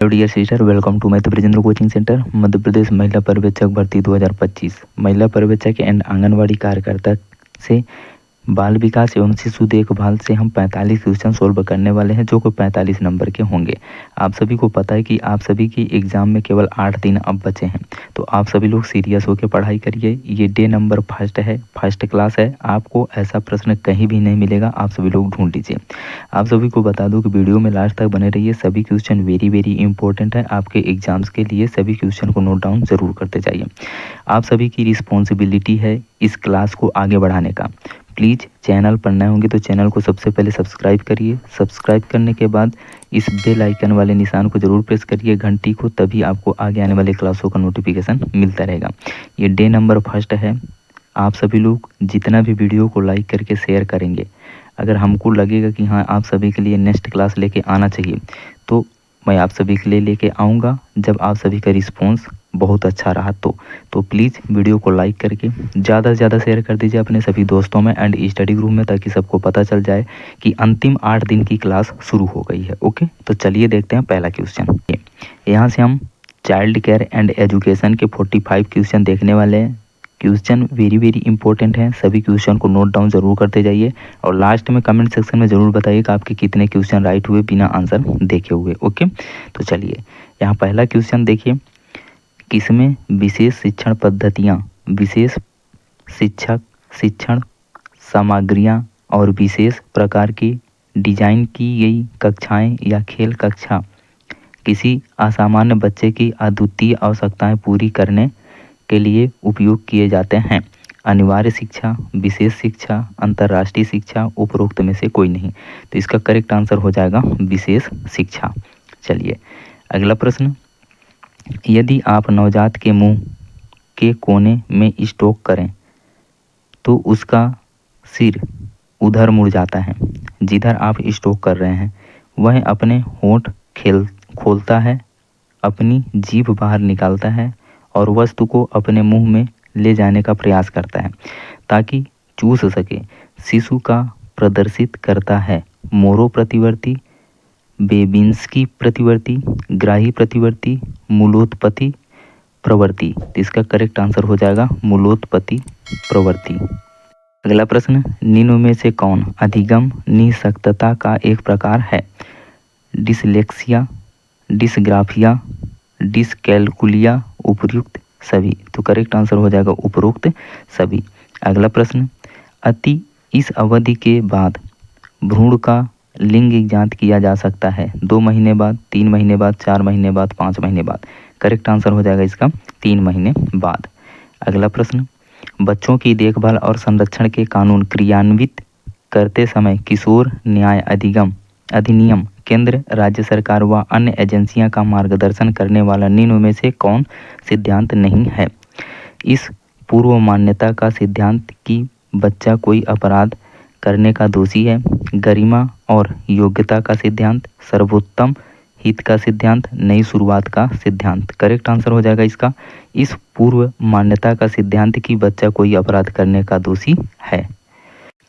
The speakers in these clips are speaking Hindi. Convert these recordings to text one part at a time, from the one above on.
Hello dear sister, welcome to Madhya Brajendra coaching centre. Madhya Pradesh महिला पर्यवेक्षक भर्ती 2025 महिला पर्यवेक्षक एंड आंगनवाड़ी कार्यकर्ता से बाल विकास एवं शिशु देखभाल से हम 45 क्वेश्चन सोल्व करने वाले हैं, जो कि 45 नंबर के होंगे। आप सभी को पता है कि आप सभी की एग्ज़ाम में केवल 8 दिन अब बचे हैं, तो आप सभी लोग सीरियस होकर पढ़ाई करिए। ये डे नंबर फर्स्ट है, फर्स्ट क्लास है। आपको ऐसा प्रश्न कहीं भी नहीं मिलेगा, आप सभी लोग ढूंढ लीजिए। आप सभी को बता दूं कि वीडियो में लास्ट तक बने रहिए। सभी क्वेश्चन वेरी इंपॉर्टेंट है आपके एग्जाम्स के लिए। सभी क्वेश्चन को नोट डाउन ज़रूर करते जाइए। आप सभी की रिस्पॉन्सिबिलिटी है इस क्लास को आगे बढ़ाने का। प्लीज़ चैनल पर नए होंगे तो चैनल को सबसे पहले सब्सक्राइब करिए। सब्सक्राइब करने के बाद इस बेल आइकन वाले निशान को ज़रूर प्रेस करिए, घंटी को, तभी आपको आगे आने वाले क्लासों का नोटिफिकेशन मिलता रहेगा। ये डे नंबर फर्स्ट है। आप सभी लोग जितना भी वीडियो को लाइक करके शेयर करेंगे, अगर हमको लगेगा कि हाँ आप सभी के लिए नेक्स्ट क्लास लेके आना चाहिए, तो मैं आप सभी के लिए लेके आऊँगा। जब आप सभी का रिस्पॉन्स बहुत अच्छा रहा तो प्लीज़ वीडियो को लाइक करके ज़्यादा से ज़्यादा शेयर कर दीजिए अपने सभी दोस्तों में एंड स्टडी ग्रुप में, ताकि सबको पता चल जाए कि अंतिम 8 दिन की क्लास शुरू हो गई है। ओके, तो चलिए देखते हैं पहला क्वेश्चन। यहाँ से हम चाइल्ड केयर एंड एजुकेशन के 45 क्वेश्चन देखने वाले हैं। क्वेश्चन वेरी इंपॉर्टेंट है। सभी क्वेश्चन को नोट डाउन जरूर करते जाइए और लास्ट में कमेंट सेक्शन में ज़रूर बताइए कि आपके कितने क्वेश्चन राइट हुए बिना आंसर देखे हुए। ओके, तो चलिए यहाँ पहला क्वेश्चन देखिए। किसमें विशेष शिक्षण पद्धतियाँ, विशेष शिक्षण सामग्रियाँ और विशेष प्रकार की डिजाइन की गई कक्षाएं या खेल कक्षा किसी असामान्य बच्चे की अद्वितीय आवश्यकताएं पूरी करने के लिए उपयोग किए जाते हैं? अनिवार्य शिक्षा, विशेष शिक्षा, अंतर्राष्ट्रीय शिक्षा, उपरोक्त में से कोई नहीं। तो इसका करेक्ट आंसर हो जाएगा विशेष शिक्षा। चलिए अगला प्रश्न। यदि आप नवजात के मुंह के कोने में स्ट्रोक करें तो उसका सिर उधर मुड़ जाता है। जिधर आप स्ट्रोक कर रहे हैं वह अपने होंठ खोलता है, अपनी जीभ बाहर निकालता है और वस्तु को अपने मुंह में ले जाने का प्रयास करता है ताकि चूस सके। शिशु का प्रदर्शित करता है मोरो प्रतिवर्ती, बेबिंस्की प्रतिवर्ती, ग्राही प्रतिवर्ती, मूलोत्पत्ति प्रवृत्ति। तो इसका करेक्ट आंसर हो जाएगा मूलोत्पत्ति प्रवृत्ति। अगला प्रश्न। निम्न में से कौन अधिगम निःशक्तता का एक प्रकार है? डिसलेक्सिया, डिसग्राफिया, डिसकैलकुलिया, उपयुक्त सभी। तो करेक्ट आंसर हो जाएगा उपरोक्त सभी। अगला प्रश्न। अति इस अवधि के बाद भ्रूण का लिंग ज्ञात किया जा सकता है? 2 महीने बाद, 3 महीने बाद, 4 महीने बाद, 5 महीने बाद। करेक्ट आंसर हो जाएगा इसका 3 महीने बाद। अगला प्रश्न। बच्चों की देखभाल और संरक्षण के कानून क्रियान्वित करते समय किशोर न्याय अधिनियम केंद्र, राज्य सरकार व अन्य एजेंसियां का मार्गदर्शन करने वाला निम्न में से कौन सिद्धांत नहीं है? इस पूर्व मान्यता का सिद्धांत कि बच्चा कोई अपराध करने का दोषी है, गरिमा और योग्यता का सिद्धांत, सर्वोत्तम हित का सिद्धांत, नई शुरुआत का सिद्धांत। करेक्ट आंसर हो जाएगा इसका इस पूर्व मान्यता का सिद्धांत कि बच्चा कोई अपराध करने का दोषी है।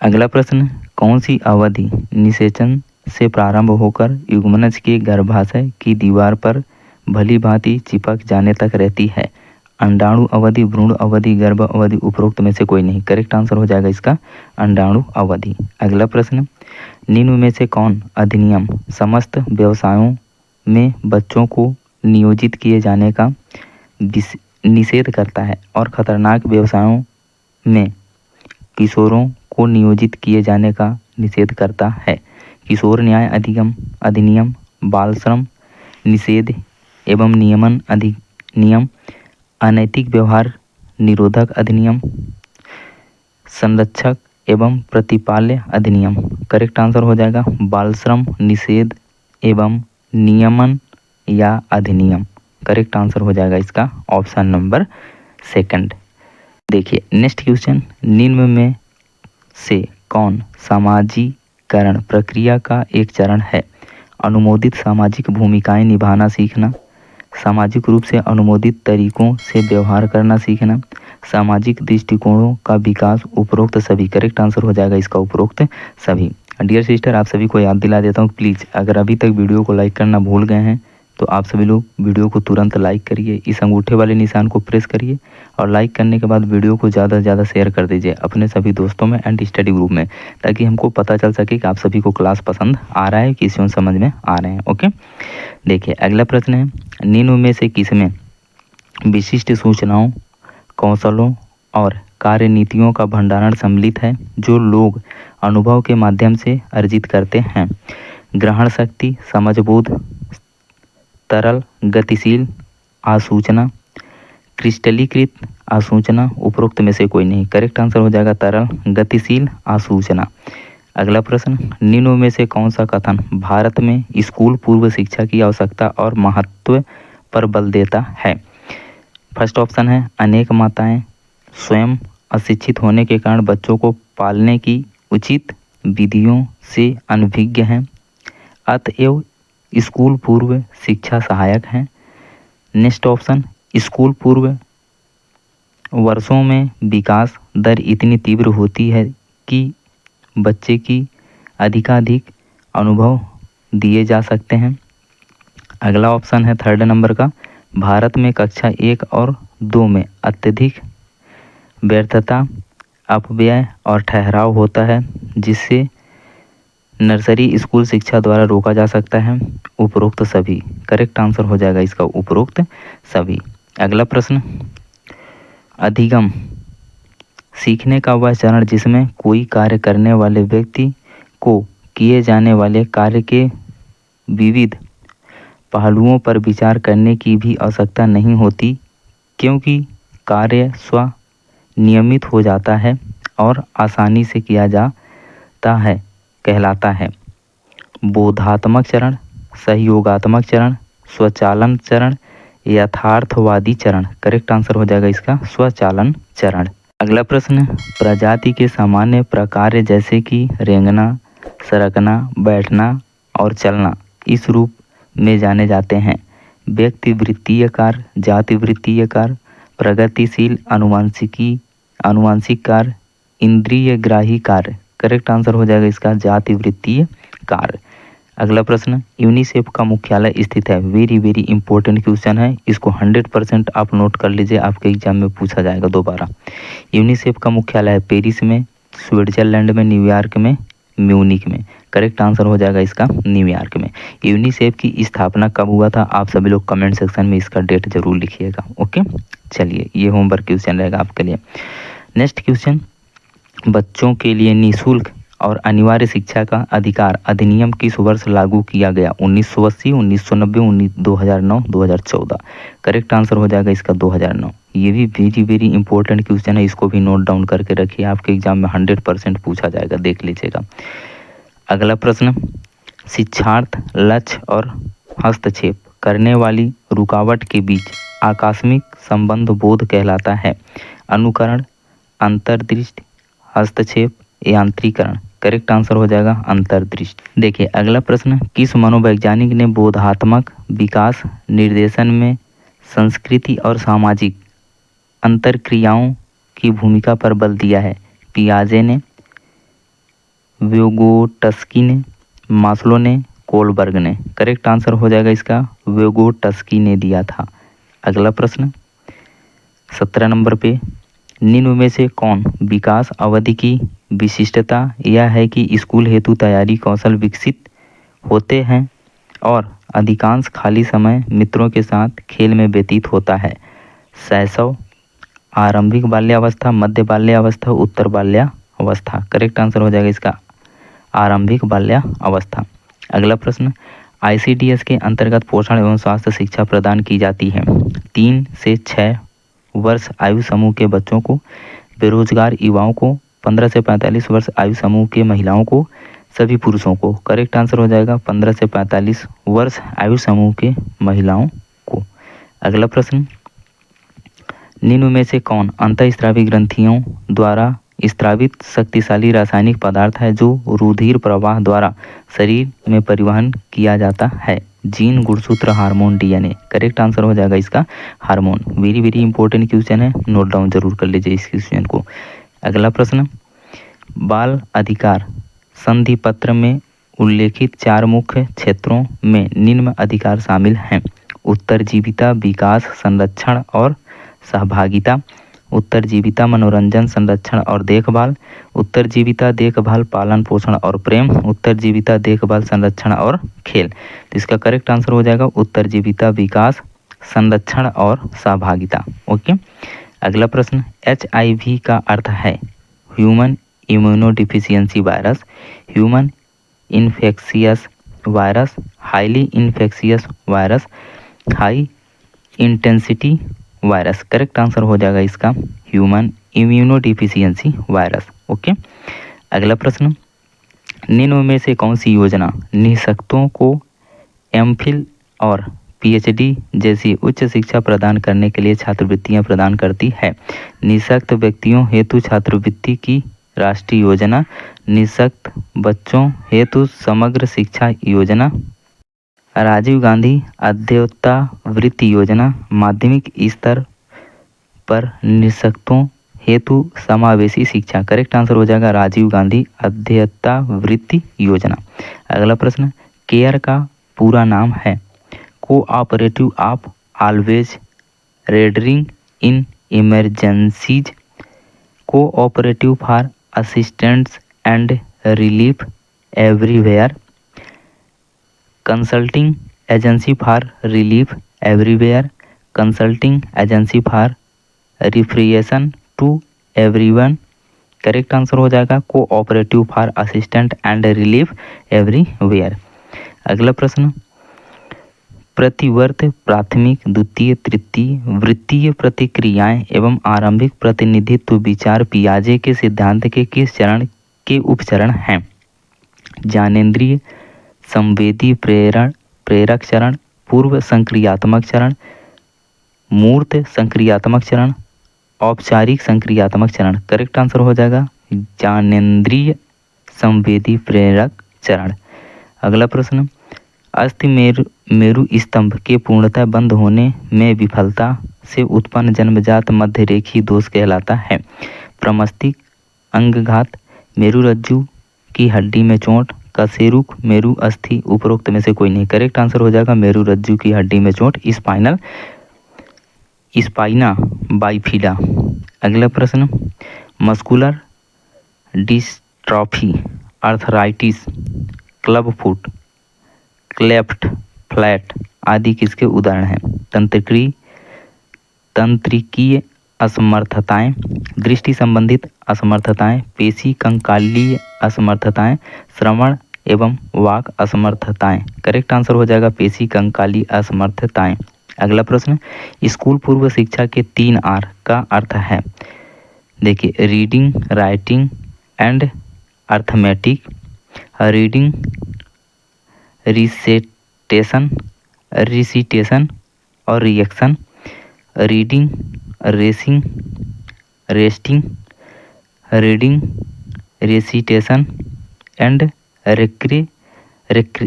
अगला प्रश्न। कौन सी अवधि निषेचन से प्रारंभ होकर युग्मनज के गर्भाशय की दीवार पर भली भांति चिपक जाने तक रहती है? अंडाणु अवधि, भ्रूण अवधि, गर्भ अवधि, उपरोक्त में से कोई नहीं। करेक्ट आंसर हो जाएगा इसका अंडाणु अवधि। अगला प्रश्न। निम्न में से कौन अधिनियम समस्त व्यवसायों में बच्चों को नियोजित किए जाने का निषेध करता है और खतरनाक व्यवसायों में किशोरों को नियोजित किए जाने का निषेध करता है? किशोर न्याय अधिनियम, बाल श्रम निषेध एवं नियमन अधिनियम, अनैतिक व्यवहार निरोधक अधिनियम, संरक्षक एवं प्रतिपाल्य अधिनियम। करेक्ट आंसर हो जाएगा बाल श्रम निषेध एवं नियमन या अधिनियम। करेक्ट आंसर हो जाएगा इसका ऑप्शन नंबर 2। देखिए नेक्स्ट क्वेश्चन। निम्न में से कौन सामाजिकरण प्रक्रिया का एक चरण है? अनुमोदित सामाजिक भूमिकाएं निभाना सीखना, सामाजिक रूप से अनुमोदित तरीकों से व्यवहार करना सीखना, सामाजिक दृष्टिकोणों का विकास, उपरोक्त सभी। करेक्ट आंसर हो जाएगा इसका उपरोक्त सभी। डियर सिस्टर, आप सभी को याद दिला देता हूँ, प्लीज़ अगर अभी तक वीडियो को लाइक करना भूल गए हैं तो आप सभी लोग वीडियो को तुरंत लाइक करिए, इस अंगूठे वाले निशान को प्रेस करिए और लाइक करने के बाद वीडियो को ज़्यादा से ज़्यादा शेयर कर दीजिए अपने सभी दोस्तों में एंड स्टडी ग्रुप में, ताकि हमको पता चल सके कि आप सभी को क्लास पसंद आ रहा है, क्वेश्चन समझ में आ रहे हैं। ओके, देखिए अगला प्रश्न है, निम्न में से किसमें विशिष्ट सूचनाओं, कौशलों और कार्यनीतियों का भंडारण सम्मिलित है जो लोग अनुभव के माध्यम से अर्जित करते हैं? ग्रहण शक्ति, समझबोध, तरल गतिशील आसूचना, क्रिस्टलीकृत आसूचना, उपरोक्त में से कोई नहीं। करेक्ट आंसर हो जाएगा तरल गतिशील आसूचना। अगला प्रश्न, निम्न में से कौन सा कथन भारत में स्कूल पूर्व शिक्षा की आवश्यकता और महत्व पर बल देता है? फर्स्ट ऑप्शन है, अनेक माताएं स्वयं अशिक्षित होने के कारण बच्चों को पालने की उचित विधियों से अनभिज्ञ हैं, अतएव स्कूल पूर्व शिक्षा सहायक है। नेक्स्ट ऑप्शन, स्कूल पूर्व वर्षों में विकास दर इतनी तीव्र होती है कि बच्चे की अधिकाधिक अनुभव दिए जा सकते हैं। अगला ऑप्शन है थर्ड नंबर का, भारत में कक्षा 1 और 2 में अत्यधिक व्यर्थता, अपव्यय और ठहराव होता है जिससे नर्सरी स्कूल शिक्षा द्वारा रोका जा सकता है। उपरोक्त सभी। करेक्ट आंसर हो जाएगा इसका उपरोक्त सभी। अगला प्रश्न, अधिगम सीखने का वह चरण जिसमें कोई कार्य करने वाले व्यक्ति को किए जाने वाले कार्य के विविध पहलुओं पर विचार करने की भी आवश्यकता नहीं होती, क्योंकि कार्य स्व नियमित हो जाता है और आसानी से किया जाता है, कहलाता है। बोधात्मक चरण, सहयोगात्मक चरण, स्वचालन चरण, यथार्थवादी चरण। करेक्ट आंसर हो जाएगा इसका स्वचालन चरण। अगला प्रश्न, प्रजाति के सामान्य प्रकार जैसे कि रेंगना, सरकना, बैठना और चलना इस रूप में जाने जाते हैं? व्यक्ति वृत्तीय कार्य, जाति वृत्तीय कार्य, प्रगतिशील अनुवांशिक कार्य, इंद्रिय ग्राही कार्य। करेक्ट आंसर हो जाएगा इसका जाति वृत्तीय कार्य। अगला प्रश्न, यूनिसेफ का मुख्यालय स्थित है? वेरी वेरी इंपॉर्टेंट क्वेश्चन है, इसको 100% आप नोट कर लीजिए, आपके एग्जाम में पूछा जाएगा दोबारा। यूनिसेफ का मुख्यालय है पेरिस में, स्विट्जरलैंड में, न्यूयॉर्क में, म्यूनिक में। करेक्ट आंसर हो जाएगा इसका न्यूयॉर्क में। यूनिसेफ की स्थापना कब हुआ था? आप सभी लोग कमेंट सेक्शन में इसका डेट जरूर लिखिएगा। ओके, चलिए ये होमवर्क क्वेश्चन रहेगा आपके लिए। नेक्स्ट क्वेश्चन, बच्चों के लिए निःशुल्क और अनिवार्य शिक्षा का अधिकार अधिनियम किस वर्ष लागू किया गया? 1980, 1990, 2009, 2014। करेक्ट आंसर हो जाएगा इसका 2009। ये भी वेरी वेरी इंपॉर्टेंट क्वेश्चन है, इसको भी नोट डाउन करके रखिए, आपके एग्जाम में 100% पूछा जाएगा, देख लीजिएगा। अगला प्रश्न, शिक्षार्थ, लक्ष्य और हस्तक्षेप करने वाली रुकावट के बीच आकस्मिक संबंध बोध कहलाता है? अनुकरण, अंतर्दृष्टि, हस्तक्षेप, यांत्रिकरण। करेक्ट आंसर हो जाएगा अंतर्दृष्टि। देखिए अगला प्रश्न, किस मनोवैज्ञानिक ने बोधात्मक विकास निर्देशन में संस्कृति और सामाजिक अंतरक्रियाओं की भूमिका पर बल दिया है? पियाजे ने, व्यगोटस्की ने, मास्लो ने, कोलबर्ग ने। करेक्ट आंसर हो जाएगा इसका व्यगोटस्की ने दिया था। अगला प्रश्न 17 नंबर पे, निम्न में से कौन विकास अवधि की विशिष्टता यह है कि स्कूल हेतु तैयारी कौशल विकसित होते हैं और अधिकांश खाली समय मित्रों के साथ खेल में व्यतीत होता है? शैशव, आरंभिक बाल्यावस्था, मध्य बाल्यावस्था, उत्तर बाल्यावस्था। करेक्ट आंसर हो जाएगा इसका आरंभिक बाल्यावस्था। अगला प्रश्न, ICDS के अंतर्गत पोषण एवं स्वास्थ्य शिक्षा प्रदान की जाती है? 3 से 6 वर्ष आयु समूह के बच्चों को, बेरोजगार युवाओं को, 15 से 45 वर्ष आयु समूह के महिलाओं को, सभी पुरुषों को। करेक्ट आंसर हो जाएगा 15 से 45 वर्ष आयु समूह के महिलाओं को। अगला प्रश्न, निम्न में से कौन अंतःस्रावी ग्रंथियों द्वारा स्रावित शक्तिशाली रासायनिक पदार्थ है जो रुधिर प्रवाह द्वारा शरीर में परिवहन किया जाता है? जीन, गुणसूत्र, हार्मोन, DNA। करेक्ट आंसर हो जाएगा इसका hormone. Very very important question है, नोट डाउन जरूर कर लीजिए इस क्वेश्चन को। अगला प्रश्न, बाल अधिकार संधि पत्र में उल्लेखित 4 मुख्य क्षेत्रों में निम्न अधिकार शामिल हैं: उत्तरजीविता, विकास, संरक्षण और सहभागिता, उत्तरजीविता, मनोरंजन, संरक्षण और देखभाल, उत्तरजीविता, देखभाल, पालन पोषण और प्रेम, उत्तरजीविता, देखभाल, संरक्षण और खेल। तो इसका करेक्ट आंसर हो जाएगा उत्तरजीविता, विकास, संरक्षण और सहभागिता। ओके, अगला प्रश्न, HIV का अर्थ है human immunodeficiency virus, human infectious virus, highly infectious virus, high intensity virus. Correct answer हो जाएगा इसका ह्यूमन इम्यूनोडिफिशियंसी वायरस। ओके, अगला प्रश्न, निम्न में से कौन सी योजना निःशक्तों को एमफिल और PhD जैसी उच्च शिक्षा प्रदान करने के लिए छात्रवृत्तियां प्रदान करती है? निःशक्त व्यक्तियों हेतु छात्रवृत्ति की राष्ट्रीय योजना, निःशक्त बच्चों हेतु समग्र शिक्षा योजना, राजीव गांधी अध्ययोत्सावृत्ति योजना, माध्यमिक स्तर पर निःशक्तों हेतु समावेशी शिक्षा। करेक्ट आंसर हो जाएगा राजीव गांधी अध्ययोत्सावृत्ति योजना। अगला प्रश्न, केयर का पूरा नाम है cooperative of always rendering in emergencies, cooperative for assistance and relief everywhere, consulting agency for relief everywhere, consulting agency for recreation to everyone. Correct answer हो जाएगा cooperative for assistant and relief everywhere. अगला प्रश्न, प्रतिवर्त प्राथमिक, द्वितीय, तृतीय, वृत्तीय प्रतिक्रियाएं एवं आरंभिक प्रतिनिधित्व विचार पियाजे के सिद्धांत के किस चरण के उपचरण हैं? ज्ञानेंद्रिय संवेदी प्रेरक चरण, पूर्व संक्रियात्मक चरण, मूर्त संक्रियात्मक चरण, औपचारिक संक्रियात्मक चरण। करेक्ट आंसर हो जाएगा ज्ञानेंद्रिय संवेदी प्रेरक चरण। अगला प्रश्न, अस्थि मेरु स्तंभ के पूर्णतः बंद होने में विफलता से उत्पन्न जन्मजात मध्यरेखीय दोष कहलाता है? प्रमस्तिष्क अंगघात, मेरुरज्जु की हड्डी में चोट, कशेरुक, मेरु अस्थि, उपरोक्त में से कोई नहीं। करेक्ट आंसर हो जाएगा मेरुरज्जु की हड्डी में चोट, स्पाइना बाइफिडा। अगला प्रश्न, muscular dystrophy, arthritis, club foot, cleft flat आदि किसके उदाहरण हैं? तंत्रिकीय असमर्थताएं, दृष्टि संबंधित असमर्थताएं, पेशी कंकालीय असमर्थताएं, श्रवण एवं वाक असमर्थताएं। करेक्ट आंसर हो जाएगा पेशी कंकालीय असमर्थताएं। अगला प्रश्न, स्कूल पूर्व शिक्षा के 3 R का अर्थ है? देखिए, reading, writing and arithmetic, reading recitation और reaction, reading racing resting, reading recitation and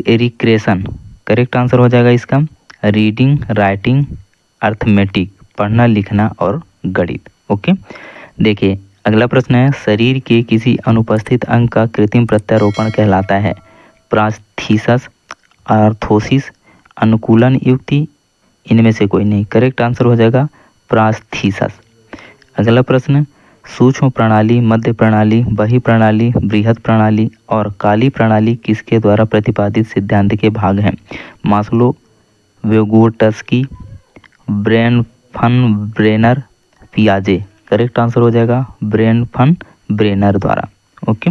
recreation. Correct answer हो जाएगा इसका रीडिंग, राइटिंग, अर्थमेटिक, पढ़ना लिखना और गणित। ओके, देखिए अगला प्रश्न है, शरीर के किसी अनुपस्थित अंग का कृत्रिम प्रत्यारोपण कहलाता है? प्रास्थीसस, आर्थोसिस, अनुकूलन युक्ति, इनमें से कोई नहीं। करेक्ट आंसर हो जाएगा प्रास्थीसस। अगला प्रश्न, सूक्ष्म प्रणाली, मध्य प्रणाली, बही प्रणाली, बृहद प्रणाली और काली प्रणाली किसके द्वारा प्रतिपादित सिद्धांत के भाग हैं? मास्लो, व्यगोटस्की, ब्रेनर, पियाजे। करेक्ट आंसर हो जाएगा ब्रेनर द्वारा। ओके,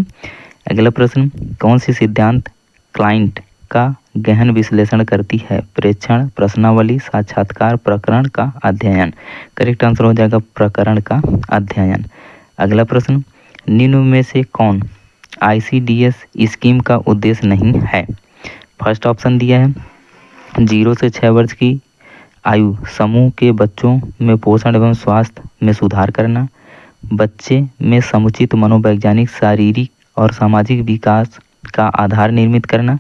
अगला प्रश्न, कौन सी सिद्धांत क्लाइंट का गहन विश्लेषण करती है? प्रेक्षण, प्रश्नावली, साक्षात्कार, प्रकरण का अध्ययन। करेक्ट आंसर हो जाएगा प्रकरण का अध्ययन। अगला प्रश्न, निम्न में से कौन ICDS स्कीम का उद्देश्य नहीं है? फर्स्ट ऑप्शन दिया है 0 से 6 वर्ष की आयु समूह के बच्चों में पोषण एवं स्वास्थ्य में सुधार करना, बच्चे में समुचित मनोवैज्ञानिक, शारीरिक और सामाजिक विकास का आधार निर्मित करना,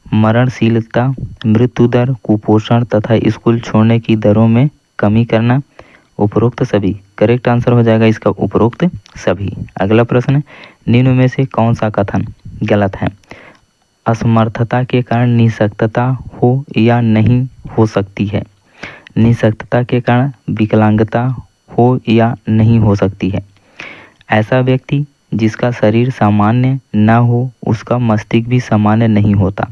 मरणशीलता, मृत्यु दर, कुपोषण तथा स्कूल छोड़ने की दरों में कमी करना, उपरोक्त सभी। करेक्ट आंसर हो जाएगा इसका उपरोक्त सभी। अगला प्रश्न, निम्न में से कौन सा कथन गलत है? असमर्थता के कारण निःशक्तता हो या नहीं हो सकती है। निःशक्तता के कारण विकलांगता हो या नहीं हो सकती है। ऐसा व्यक्ति जिसका शरीर सामान्य न हो उसका मस्तिष्क भी सामान्य नहीं होता।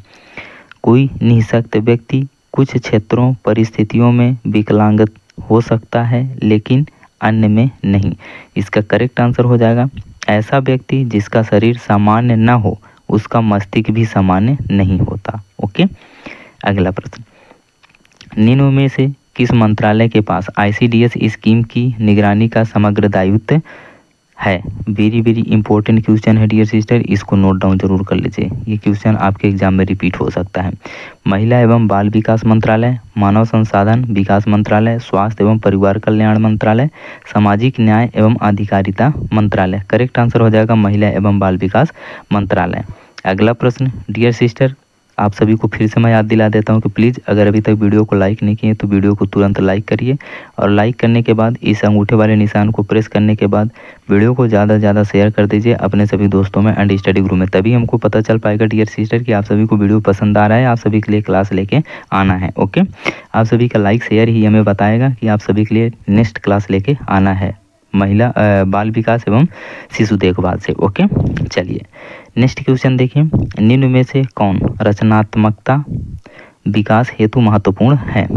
कोई निःशक्त व्यक्ति कुछ क्षेत्रों परिस्थितियों में विकलांग हो सकता है लेकिन अन्य में नहीं। इसका करेक्ट आंसर हो जाएगा ऐसा व्यक्ति जिसका शरीर सामान्य न हो उसका मस्तिष्क भी सामान्य नहीं होता। ओके, अगला प्रश्न, निम्न में से किस मंत्रालय के पास ICDS स्कीम की निगरानी का समग्र दायित्व है? वेरी वेरी इंपॉर्टेंट क्वेश्चन है डियर सिस्टर, इसको नोट डाउन जरूर कर लीजिए, ये क्वेश्चन आपके एग्जाम में रिपीट हो सकता है। महिला एवं बाल विकास मंत्रालय, मानव संसाधन विकास मंत्रालय, स्वास्थ्य एवं परिवार कल्याण मंत्रालय, सामाजिक न्याय एवं अधिकारिता मंत्रालय। करेक्ट आंसर हो जाएगा महिला एवं बाल विकास मंत्रालय। अगला प्रश्न डियर सिस्टर, आप सभी को फिर से मैं याद दिला देता हूं कि प्लीज़ अगर अभी तक वीडियो को लाइक नहीं किए तो वीडियो को तुरंत लाइक करिए और लाइक करने के बाद इस अंगूठे वाले निशान को प्रेस करने के बाद वीडियो को ज़्यादा से ज़्यादा शेयर कर दीजिए अपने सभी दोस्तों में एंड स्टडी ग्रुप में। तभी हमको पता चल पाएगा डियर सिस्टर कि आप सभी को वीडियो पसंद आ रहा है, आप सभी के लिए क्लास लेके आना है। ओके, आप सभी का लाइक शेयर ही हमें बताएगा कि आप सभी के लिए नेक्स्ट क्लास लेके आना है महिला बाल विकास एवं शिशु देखभाल से। ओके, चलिए नेक्स्ट क्वेश्चन देखिए, निम्न में से कौन रचनात्मकता विकास हेतु महत्वपूर्ण है?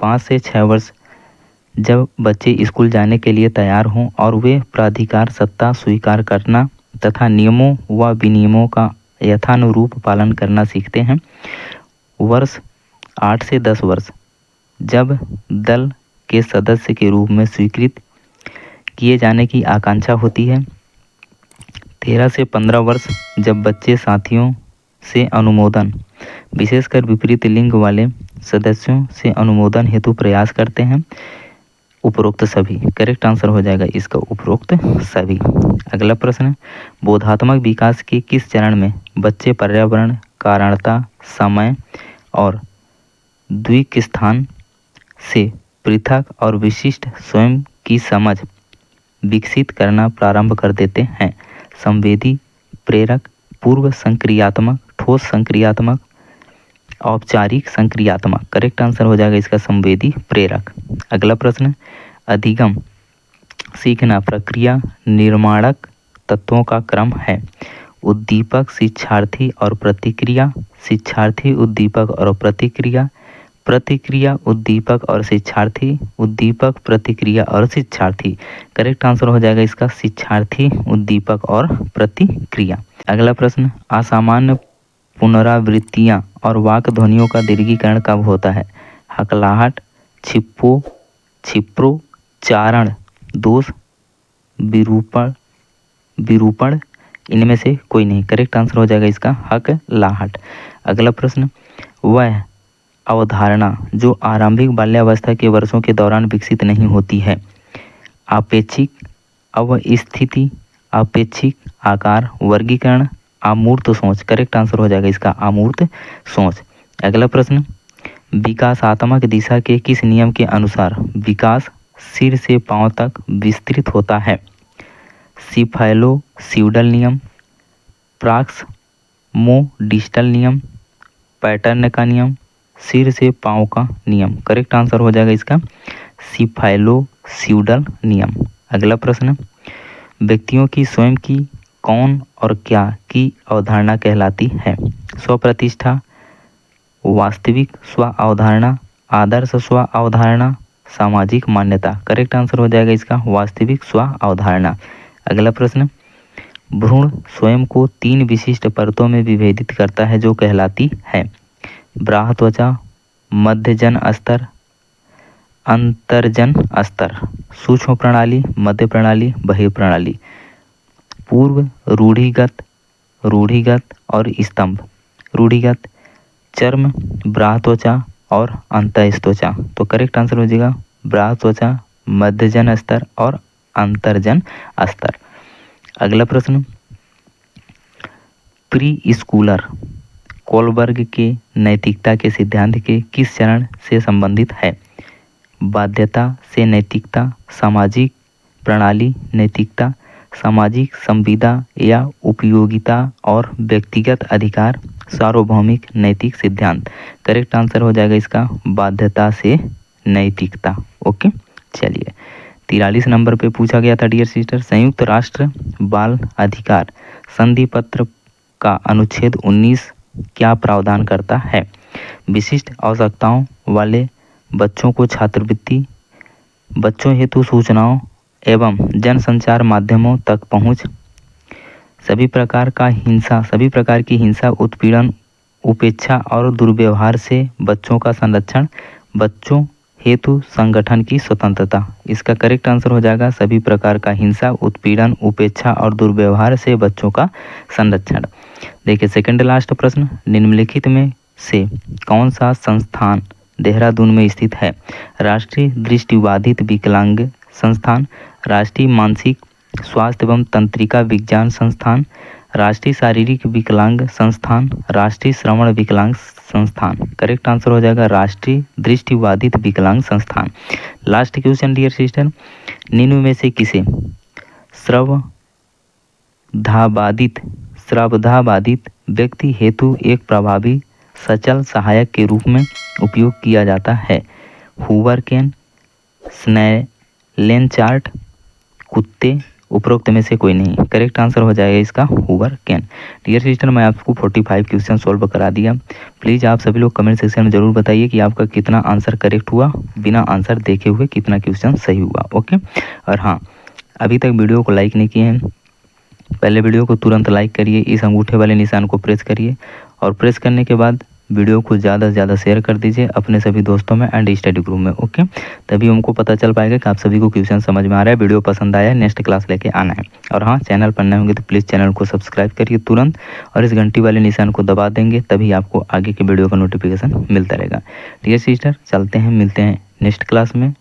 5 से 6 वर्ष जब बच्चे स्कूल जाने के लिए तैयार हों और वे प्राधिकार सत्ता स्वीकार करना तथा नियमों व विनियमों का यथानुरूप पालन करना सीखते हैं। वर्ष 8 से 10 वर्ष जब दल के सदस्य के रूप में स्वीकृत किए जाने की आकांक्षा होती है। 13 से 15 वर्ष जब बच्चे साथियों से अनुमोदन, विशेषकर विपरीत लिंग वाले सदस्यों से अनुमोदन हेतु प्रयास करते हैं। उपरोक्त सभी, करेक्ट आंसर हो जाएगा इसका उपरोक्त सभी। अगला प्रश्न, बोधात्मक विकास के किस चरण में बच्चे पर्यावरण, कारणता, समय और द्विक स्थान से पृथक और विशिष्ट स्वयं की समझ विकसित करना प्रारंभ कर देते हैं? संवेदी, प्रेरक, पूर्व संक्रियात्मक, ठोस संक्रियात्मक, औपचारिक संक्रियात्मक। करेक्ट आंसर हो जाएगा इसका संवेदी प्रेरक। अगला प्रश्न, अधिगम सीखना प्रक्रिया निर्माणक तत्वों का क्रम है। उद्दीपक, शिक्षार्थी और प्रतिक्रिया, शिक्षार्थी, उद्दीपक और प्रतिक्रिया, प्रतिक्रिया, उद्दीपक और शिक्षार्थी, उद्दीपक, प्रतिक्रिया और शिक्षार्थी। करेक्ट आंसर हो जाएगा इसका शिक्षार्थी, उद्दीपक और प्रतिक्रिया। अगला प्रश्न, असामान्य पुनरावृत्तियां और वाक ध्वनियों का दीर्घीकरण कब होता है? हकलाहट, छिप्पो, छिप्रो, चारण, दोष, विरूपण, विरूपण, इनमें से कोई नहीं। करेक्ट आंसर हो जाएगा इसका हकलाहट। अगला प्रश्न, वह अवधारणा जो आरंभिक बाल्यावस्था के वर्षों के दौरान विकसित नहीं होती है। आपेक्षिक अवस्थिति, आपेक्षिक आकार, वर्गीकरण, अमूर्त सोच। करेक्ट आंसर हो जाएगा इसका अमूर्त सोच। अगला प्रश्न, विकासात्मक दिशा के किस नियम के अनुसार विकास सिर से पांव तक विस्तृत होता है? सिफाइलो स्यूडल नियम, प्राक्समोडिस्टल नियम, पैटर्न का नियम, सिर से पांव का नियम। करेक्ट आंसर हो जाएगा इसका सिफाइलो स्यूडल नियम। अगला प्रश्न, व्यक्तियों की स्वयं की कौन और क्या की अवधारणा कहलाती है? स्वप्रतिष्ठा, वास्तविक स्व अवधारणा, आदर्श स्व अवधारणा, सामाजिक मान्यता। करेक्ट आंसर हो जाएगा इसका वास्तविक स्व अवधारणा। अगला प्रश्न, भ्रूण स्वयं को 3 विशिष्ट परतों में विभेदित करता है जो कहलाती है? बाह्य त्वचा, मध्यजन स्तर, अंतर्जन स्तर, सूक्ष्म प्रणाली, मध्य प्रणाली, बहिर्प्रणाली, पूर्व रूढ़िगत, रूढ़िगत और स्तंभ। रूढ़िगत, चर्म, बाह्य त्वचा और अंतःत्वचा। तो करेक्ट आंसर हो जाएगा बाह्य त्वचा, मध्यजन स्तर और अंतर्जन स्तर। अगला प्रश्न, प्री स्कूलर कोलबर्ग के नैतिकता के सिद्धांत के किस चरण से संबंधित है? बाध्यता से नैतिकता, सामाजिक प्रणाली नैतिकता, सामाजिक संविदा या उपयोगिता और व्यक्तिगत अधिकार, सार्वभौमिक नैतिक सिद्धांत। करेक्ट आंसर हो जाएगा इसका बाध्यता से नैतिकता। ओके, चलिए 43 नंबर पे पूछा गया था डियर सिस्टर, संयुक्त राष्ट्र बाल अधिकार संधि पत्र का अनुच्छेद 19 क्या प्रावधान करता है? विशिष्ट आवश्यकताओं वाले बच्चों को छात्रवृत्ति, बच्चों हेतु सूचनाओं एवं जनसंचार माध्यमों तक पहुंच, सभी प्रकार की हिंसा, उत्पीड़न, उपेक्षा और दुर्व्यवहार से बच्चों का संरक्षण, बच्चों हेतु संगठन की स्वतंत्रता। इसका करेक्ट आंसर हो जाएगा सभी प्रकार का हिंसा, उत्पीड़न, उपेक्षा और दुर्व्यवहार से बच्चों का संरक्षण। देखिए सेकंड लास्ट प्रश्न, निम्नलिखित में से कौन सा संस्थान देहरादून में स्थित है? राष्ट्रीय दृष्टिबाधित विकलांग संस्थान, राष्ट्रीय मानसिक स्वास्थ्य एवं तंत्रिका विज्ञान संस्थान, राष्ट्रीय शारीरिक विकलांग संस्थान, राष्ट्रीय श्रवण विकलांग संस्थान। करेक्ट आंसर हो जाएगा राष्ट्रीय दृष्टिबाधित विकलांग संस्थान। लास्ट क्वेश्चन डियर सिस्टर, निम्न में से किसे श्रवधाबाधित व्यक्ति हेतु एक प्रभावी सचल सहायक के रूप में उपयोग किया जाता है? हूवर केन, स्नेलन चार्ट, कुत्ते, उपरोक्त में से कोई नहीं। करेक्ट आंसर हो जाएगा इसका हूवर केन। डियर सिस्टर, मैं आपको 45 क्वेश्चन सॉल्व करा दिया। प्लीज़ आप सभी लोग कमेंट सेक्शन में ज़रूर बताइए कि आपका कितना आंसर करेक्ट हुआ, बिना आंसर देखे हुए कितना क्वेश्चन सही हुआ। ओके, और हाँ, अभी तक वीडियो को लाइक नहीं किए हैं, पहले वीडियो को तुरंत लाइक करिए, इस अंगूठे वाले निशान को प्रेस करिए और प्रेस करने के बाद वीडियो को ज़्यादा से ज़्यादा शेयर कर दीजिए अपने सभी दोस्तों में एंड स्टडी ग्रुप में। ओके, तभी हमको पता चल पाएगा कि आप सभी को क्वेश्चन समझ में आ रहा है, वीडियो पसंद आया है, नेक्स्ट क्लास लेके आना है। और हाँ, चैनल पर नए होंगे तो प्लीज़ चैनल को सब्सक्राइब करिए तुरंत और इस घंटी वाले निशान को दबा देंगे, तभी आपको आगे के वीडियो का नोटिफिकेशन मिलता रहेगा। डियर सिस्टर, चलते हैं, मिलते हैं नेक्स्ट क्लास में।